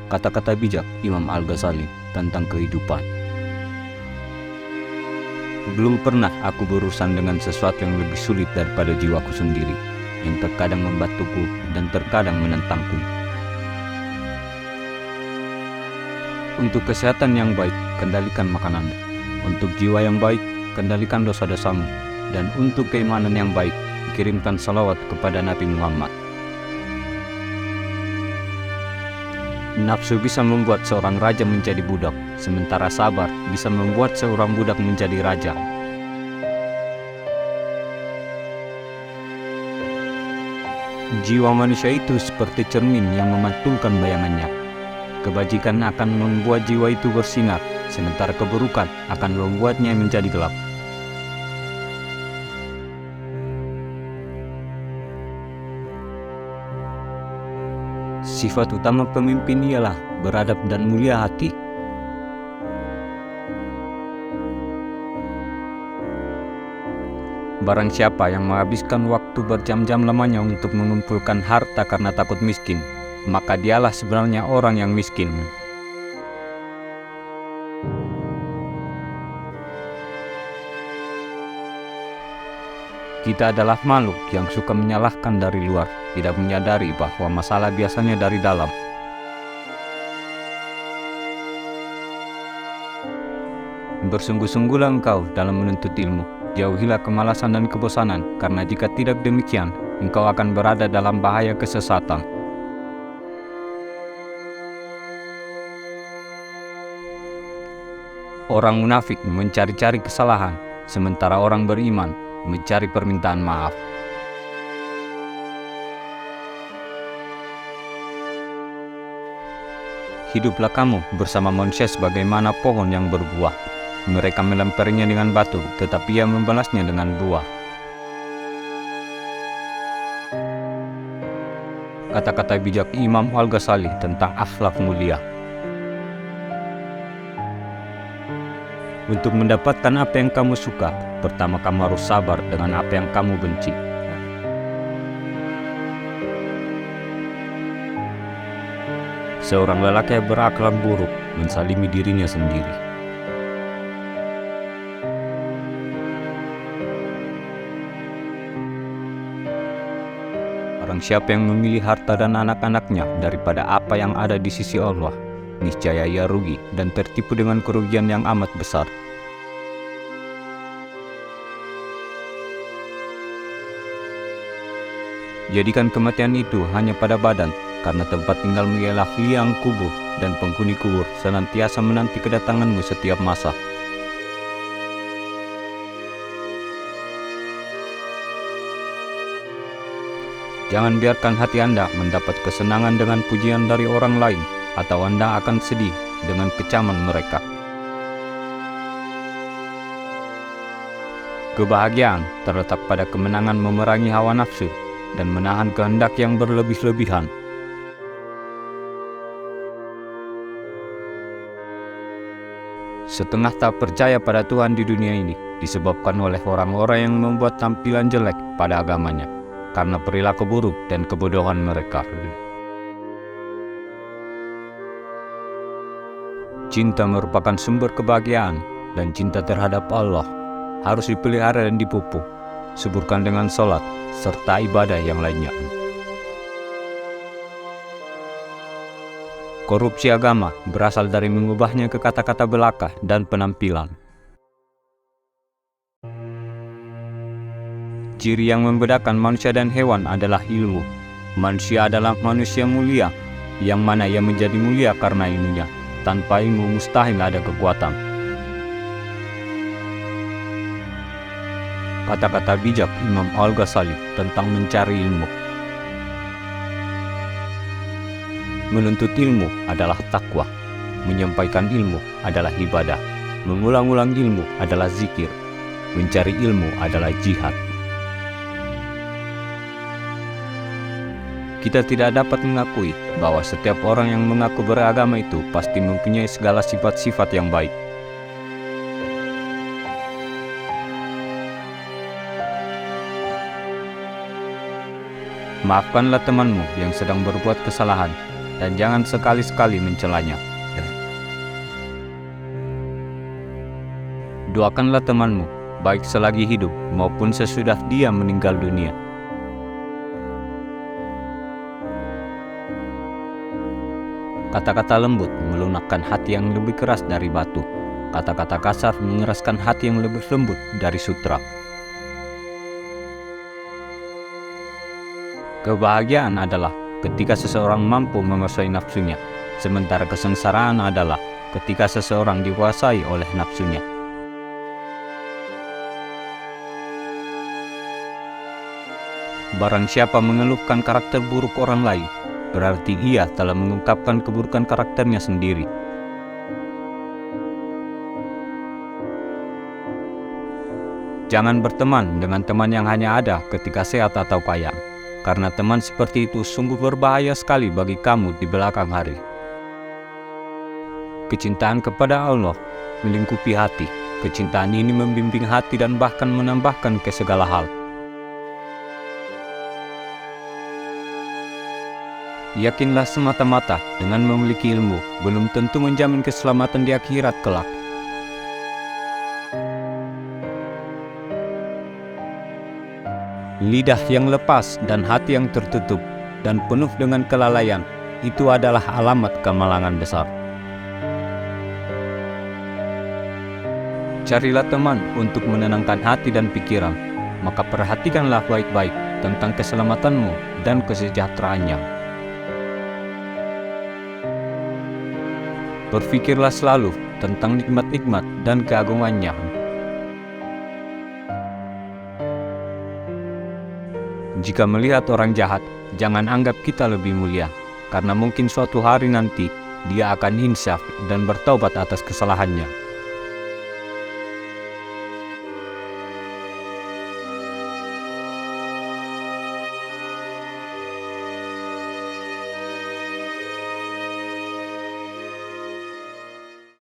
Kata-kata bijak Imam Al-Ghazali tentang kehidupan. Belum pernah aku berurusan dengan sesuatu yang lebih sulit daripada jiwaku sendiri, yang terkadang membantuku dan terkadang menentangku. Untuk kesehatan yang baik, kendalikan makananmu. Untuk jiwa yang baik, kendalikan dosa-dosamu. Dan untuk keimanan yang baik, kirimkan salawat kepada Nabi Muhammad. Nafsu bisa membuat seorang raja menjadi budak, sementara sabar bisa membuat seorang budak menjadi raja. Jiwa manusia itu seperti cermin yang memantulkan bayangannya. Kebajikan akan membuat jiwa itu bersinar, sementara keburukan akan membuatnya menjadi gelap. Sifat utama pemimpin ialah beradab dan mulia hati. Barang siapa yang menghabiskan waktu berjam-jam lamanya untuk mengumpulkan harta karena takut miskin, maka dialah sebenarnya orang yang miskin. Kita adalah makhluk yang suka menyalahkan dari luar, tidak menyadari bahwa masalah biasanya dari dalam. Bersungguh-sungguhlah engkau dalam menuntut ilmu. Jauhilah kemalasan dan kebosanan, karena jika tidak demikian, engkau akan berada dalam bahaya kesesatan. Orang munafik mencari-cari kesalahan, sementara orang beriman mencari permintaan maaf. Hiduplah kamu bersama manusia sebagaimana pohon yang berbuah. Mereka melemparinya dengan batu, tetapi ia membalasnya dengan buah. Kata-kata bijak Imam Al-Ghazali tentang akhlak mulia. Untuk mendapatkan apa yang kamu suka, pertama kamu harus sabar dengan apa yang kamu benci. Seorang lelaki yang berakhlak buruk mensalimi dirinya sendiri. Barang siapa yang memilih harta dan anak-anaknya daripada apa yang ada di sisi Allah, niscaya ia rugi dan tertipu dengan kerugian yang amat besar. Jadikan kematian itu hanya pada badan, karena tempat tinggal ialah liang kubur, dan penghuni kubur senantiasa menanti kedatanganmu setiap masa. Jangan biarkan hati Anda mendapat kesenangan dengan pujian dari orang lain, atau Anda akan sedih dengan kecaman mereka. Kebahagiaan terletak pada kemenangan memerangi hawa nafsu dan menahan kehendak yang berlebih-lebihan. Setengah tak percaya pada Tuhan di dunia ini disebabkan oleh orang-orang yang membuat tampilan jelek pada agamanya, karena perilaku buruk dan kebodohan mereka. Cinta merupakan sumber kebahagiaan, dan cinta terhadap Allah harus dipelihara dan dipupuk, suburkan dengan sholat serta ibadah yang lainnya. Korupsi agama berasal dari mengubahnya ke kata-kata belaka dan penampilan. Ciri yang membedakan manusia dan hewan adalah ilmu. Manusia adalah manusia mulia, yang mana ia menjadi mulia karena ilmunya. Tanpa ilmu mustahil ada kekuatan. Kata-kata bijak Imam Al-Ghazali tentang mencari ilmu. Menuntut ilmu adalah takwa. Menyampaikan ilmu adalah ibadah. Mengulang-ulang ilmu adalah zikir. Mencari ilmu adalah jihad. Kita tidak dapat mengakui bahwa setiap orang yang mengaku beragama itu pasti mempunyai segala sifat-sifat yang baik. Maafkanlah temanmu yang sedang berbuat kesalahan, dan jangan sekali-sekali mencelanya. Doakanlah temanmu, baik selagi hidup maupun sesudah dia meninggal dunia. Kata-kata lembut melunakkan hati yang lebih keras dari batu. Kata-kata kasar mengeraskan hati yang lebih lembut dari sutra. Kebahagiaan adalah ketika seseorang mampu menguasai nafsunya, sementara kesengsaraan adalah ketika seseorang dikuasai oleh nafsunya. Barang siapa mengeluhkan karakter buruk orang lain, berarti ia telah mengungkapkan keburukan karakternya sendiri. Jangan berteman dengan teman yang hanya ada ketika sehat atau kaya, karena teman seperti itu sungguh berbahaya sekali bagi kamu di belakang hari. Kecintaan kepada Allah melingkupi hati. Kecintaan ini membimbing hati dan bahkan menambahkan ke segala hal. Yakinlah semata-mata dengan memiliki ilmu belum tentu menjamin keselamatan di akhirat kelak. Lidah yang lepas dan hati yang tertutup dan penuh dengan kelalaian, itu adalah alamat kemalangan besar. Carilah teman untuk menenangkan hati dan pikiran, maka perhatikanlah baik-baik tentang keselamatanmu dan kesejahteraannya. Berpikirlah selalu tentang nikmat-nikmat dan keagungannya. Jika melihat orang jahat, jangan anggap kita lebih mulia, karena mungkin suatu hari nanti dia akan insaf dan bertaubat atas kesalahannya.